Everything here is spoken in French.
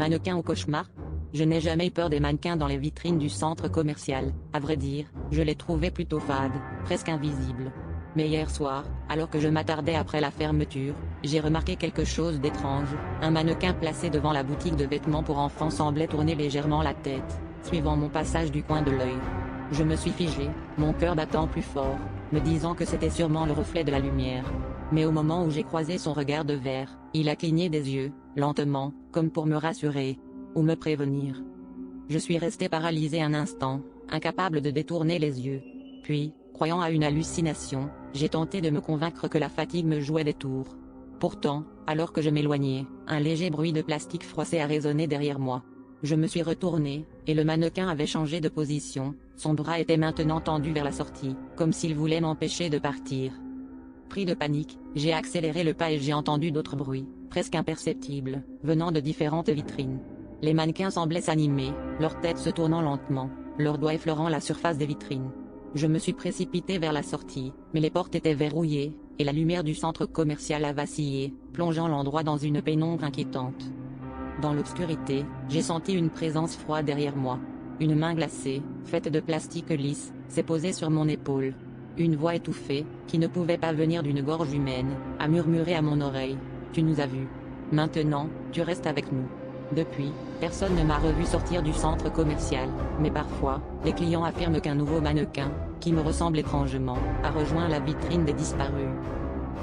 Mannequin au cauchemar? Je n'ai jamais eu peur des mannequins dans les vitrines du centre commercial, à vrai dire, je les trouvais plutôt fades, presque invisibles. Mais hier soir, alors que je m'attardais après la fermeture, j'ai remarqué quelque chose d'étrange. Un mannequin placé devant la boutique de vêtements pour enfants semblait tourner légèrement la tête, suivant mon passage du coin de l'œil. Je me suis figé, mon cœur battant plus fort, me disant que c'était sûrement le reflet de la lumière. Mais au moment où j'ai croisé son regard de verre, il a cligné des yeux, lentement, comme pour me rassurer, ou me prévenir. Je suis resté paralysé un instant, incapable de détourner les yeux. Puis, croyant à une hallucination, j'ai tenté de me convaincre que la fatigue me jouait des tours. Pourtant, alors que je m'éloignais, un léger bruit de plastique froissé a résonné derrière moi. Je me suis retourné, et le mannequin avait changé de position, son bras était maintenant tendu vers la sortie, comme s'il voulait m'empêcher de partir. Pris de panique, j'ai accéléré le pas et j'ai entendu d'autres bruits, presque imperceptibles, venant de différentes vitrines. Les mannequins semblaient s'animer, leurs têtes se tournant lentement, leurs doigts effleurant la surface des vitrines. Je me suis précipité vers la sortie, mais les portes étaient verrouillées, et la lumière du centre commercial a vacillé, plongeant l'endroit dans une pénombre inquiétante. Dans l'obscurité, j'ai senti une présence froide derrière moi. Une main glacée, faite de plastique lisse, s'est posée sur mon épaule. Une voix étouffée, qui ne pouvait pas venir d'une gorge humaine, a murmuré à mon oreille. Tu nous as vus. Maintenant, tu restes avec nous. Depuis, personne ne m'a revu sortir du centre commercial, mais parfois, les clients affirment qu'un nouveau mannequin, qui me ressemble étrangement, a rejoint la vitrine des disparus.